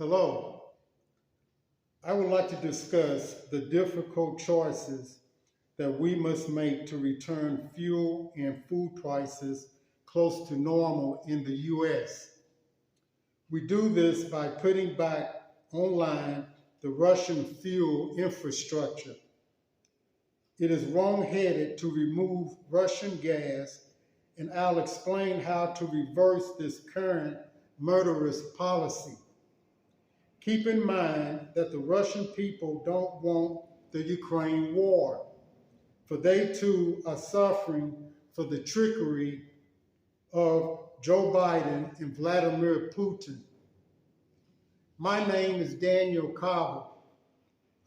Hello. I would like to discuss the difficult choices that we must make to return fuel and food prices close to normal in the U.S. We do this by putting back online the Russian fuel infrastructure. It is wrong-headed to remove Russian gas, and I'll explain how to reverse this current murderous policy. Keep in mind that the Russian people don't want the Ukraine war, for they too are suffering for the trickery of Joe Biden and Vladimir Putin. My name is Daniel Cobble.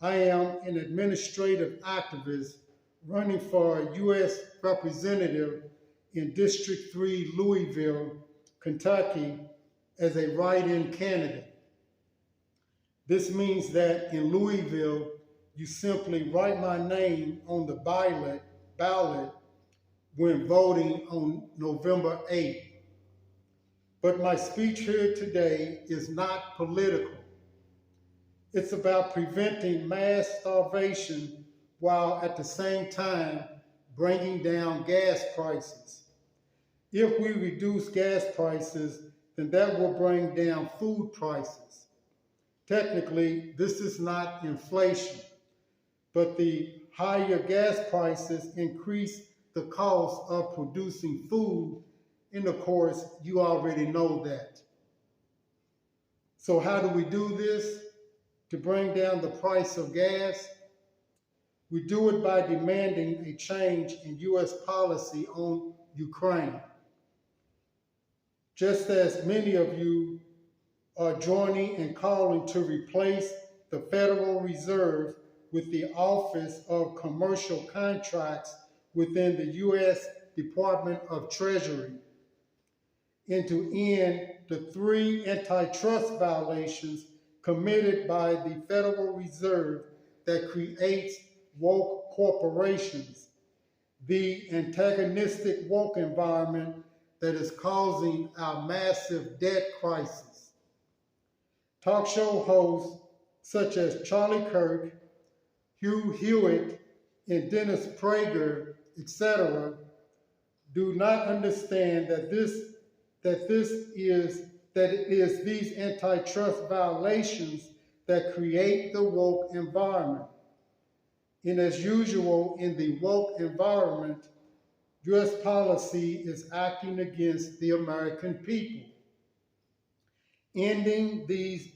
I am an administrative activist running for a U.S. representative in District 3, Louisville, Kentucky, as a write-in candidate. This means that in Louisville, you simply write my name on the ballot when voting on November 8th. But my speech here today is not political. It's about preventing mass starvation while at the same time bringing down gas prices. If we reduce gas prices, then that will bring down food prices. Technically, this is not inflation, but the higher gas prices increase the cost of producing food, and of course, you already know that. So how do we do this to bring down the price of gas? We do it by demanding a change in U.S. policy on Ukraine. Just as many of you are joining and calling to replace the Federal Reserve with the Office of Commercial Contracts within the U.S. Department of Treasury, and to end the 3 antitrust violations committed by the Federal Reserve that creates woke corporations, the antagonistic woke environment that is causing our massive debt crisis. Talk show hosts such as Charlie Kirk, Hugh Hewitt, and Dennis Prager, etc., do not understand that it is these antitrust violations that create the woke environment. And as usual in the woke environment, U.S. policy is acting against the American people. Ending these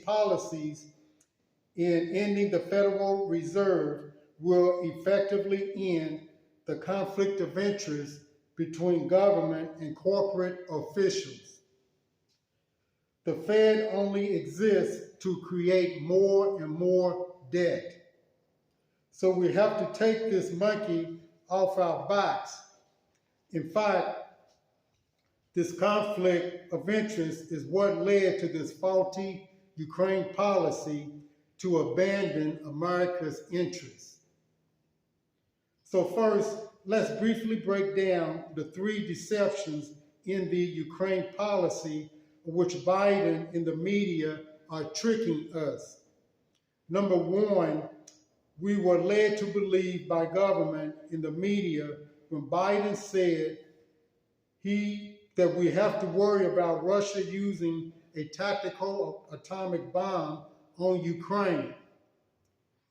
policies and ending the Federal Reserve will effectively end the conflict of interest between government and corporate officials. The Fed only exists to create more and more debt. So we have to take this monkey off our backs. In fact, this conflict of interest is what led to this faulty Ukraine policy to abandon America's interests. So first, let's briefly break down the 3 deceptions in the Ukraine policy which Biden and the media are tricking us. Number 1, we were led to believe by government and the media when Biden said that we have to worry about Russia using a tactical atomic bomb on Ukraine.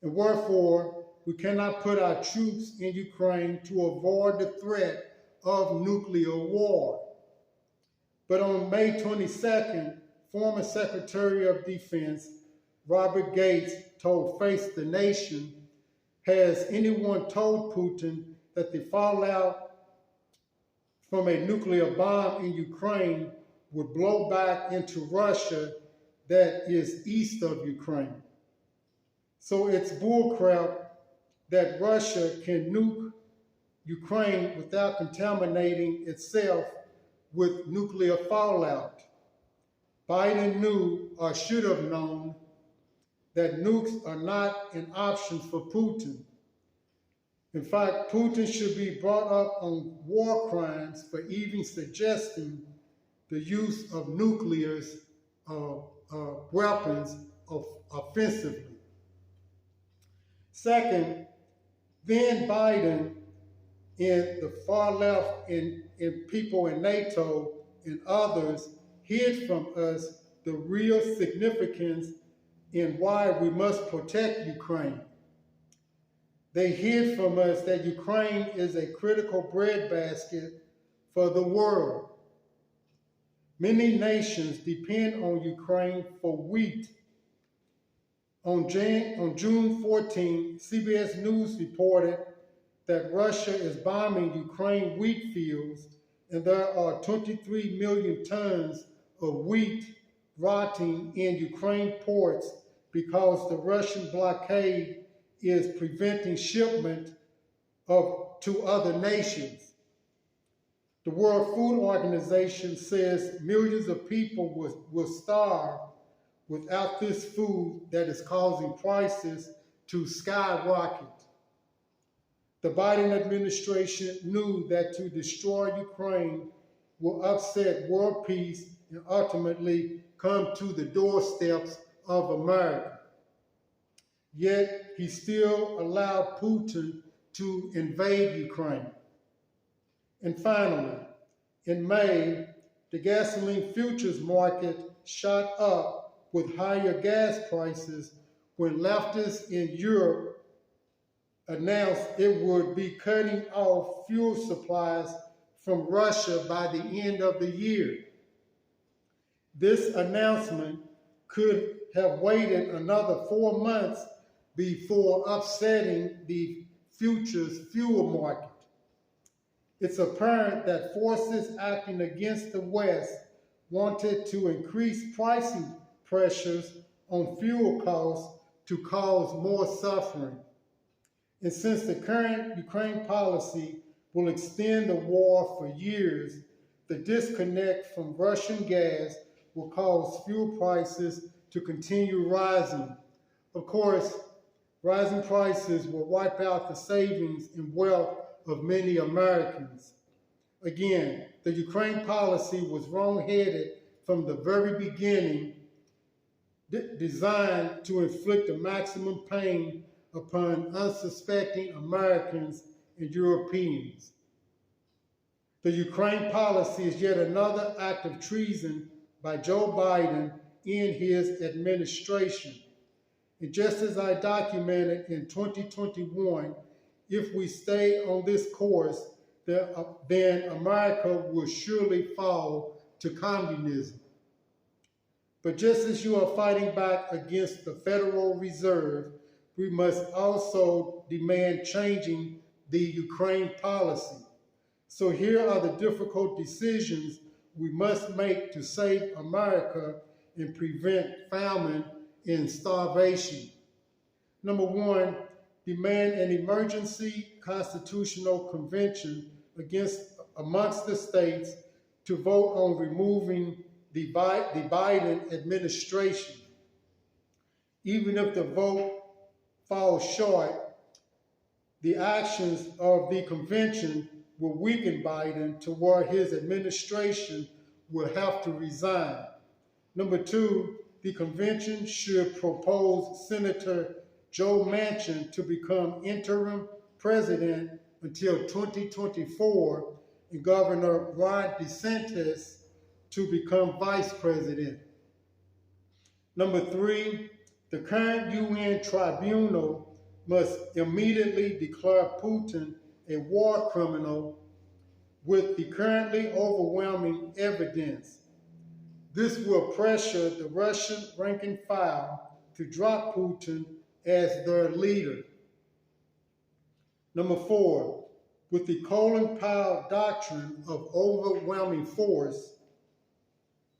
And wherefore, we cannot put our troops in Ukraine to avoid the threat of nuclear war. But on May 22nd, former Secretary of Defense Robert Gates told Face the Nation, has anyone told Putin that the fallout from a nuclear bomb in Ukraine would blow back into Russia that is east of Ukraine? So it's bullcrap that Russia can nuke Ukraine without contaminating itself with nuclear fallout. Biden knew or should have known that nukes are not an option for Putin. In fact, Putin should be brought up on war crimes for even suggesting the use of nuclears weapons offensively. Second, then Biden and the far left and people in NATO and others hid from us the real significance in why we must protect Ukraine. They hid from us that Ukraine is a critical breadbasket for the world. Many nations depend on Ukraine for wheat. On June 14, CBS News reported that Russia is bombing Ukraine wheat fields, and there are 23 million tons of wheat rotting in Ukraine ports because the Russian blockade is preventing shipment to other nations. The World Food Organization says millions of people will starve without this food that is causing prices to skyrocket. The Biden administration knew that to destroy Ukraine will upset world peace and ultimately come to the doorsteps of America. Yet he still allowed Putin to invade Ukraine. And finally, in May, the gasoline futures market shot up with higher gas prices when leftists in Europe announced it would be cutting off fuel supplies from Russia by the end of the year. This announcement could have waited another 4 months before upsetting the futures fuel market. It's apparent that forces acting against the West wanted to increase pricing pressures on fuel costs to cause more suffering. And since the current Ukraine policy will extend the war for years, the disconnect from Russian gas will cause fuel prices to continue rising. Of course, rising prices will wipe out the savings and wealth of many Americans. Again, the Ukraine policy was wrong-headed from the very beginning, designed to inflict the maximum pain upon unsuspecting Americans and Europeans. The Ukraine policy is yet another act of treason by Joe Biden in his administration. And just as I documented in 2021, if we stay on this course, then America will surely fall to communism. But just as you are fighting back against the Federal Reserve, we must also demand changing the Ukraine policy. So here are the difficult decisions we must make to save America and prevent famine and starvation. Number one, demand an emergency constitutional convention amongst the states to vote on removing the Biden administration. Even if the vote falls short, the actions of the convention will weaken Biden to where his administration will have to resign. Number two, the convention should propose Senator Joe Manchin to become interim president until 2024 and Governor Ron DeSantis to become vice president. Number three, the current UN tribunal must immediately declare Putin a war criminal with the currently overwhelming evidence. This will pressure the Russian rank and file to drop Putin as their leader. Number four, with the Colin Powell doctrine of overwhelming force,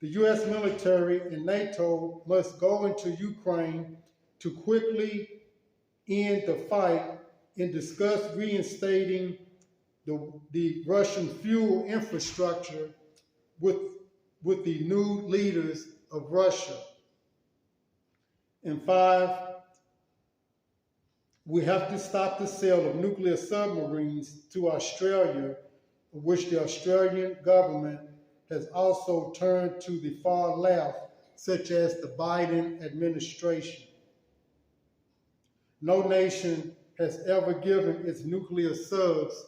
the U.S. military and NATO must go into Ukraine to quickly end the fight and discuss reinstating the Russian fuel infrastructure with the new leaders of Russia. And five, we have to stop the sale of nuclear submarines to Australia, which the Australian government has also turned to the far left such as the Biden administration. No nation has ever given its nuclear subs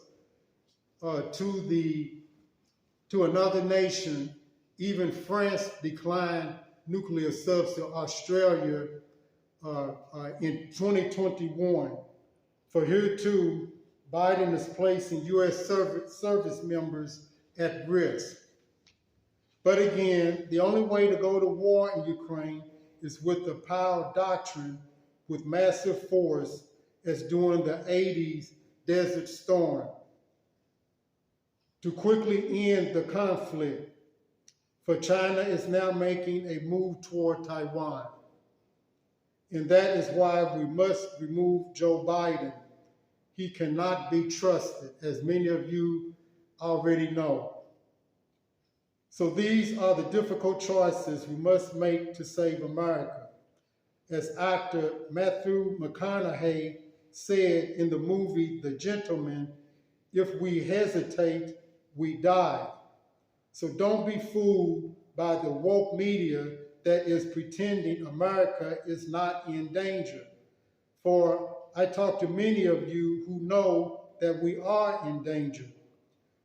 to another nation. Even France declined nuclear subs to Australia in 2021. For here too, Biden is placing U.S. service members at risk. But again, the only way to go to war in Ukraine is with the power doctrine with massive force, as during the 80s Desert Storm. To quickly end the conflict, for China is now making a move toward Taiwan. And that is why we must remove Joe Biden. He cannot be trusted, as many of you already know. So these are the difficult choices we must make to save America. As actor Matthew McConaughey said in the movie The Gentleman, if we hesitate, we die. So don't be fooled by the woke media that is pretending America is not in danger. For I talk to many of you who know that we are in danger.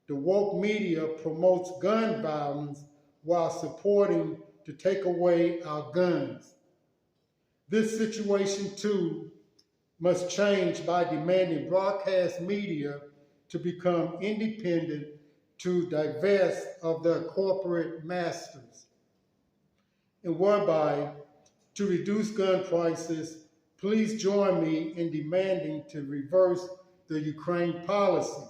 The woke media promotes gun violence while supporting to take away our guns. This situation, too, must change by demanding broadcast media to become independent, to divest of their corporate masters, and whereby to reduce gun prices. Please join me in demanding to reverse the Ukraine policy.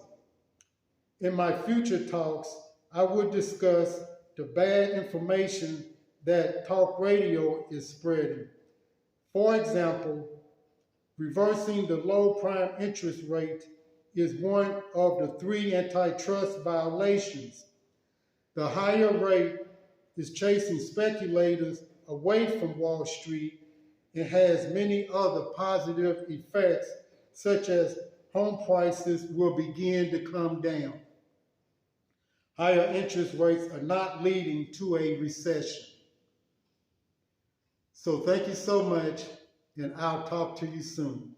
In my future talks, I would discuss the bad information that talk radio is spreading. For example, reversing the low prime interest rate is one of the 3 antitrust violations. The higher rate is chasing speculators away from Wall Street and has many other positive effects, such as home prices will begin to come down. Higher interest rates are not leading to a recession. So thank you so much, and I'll talk to you soon.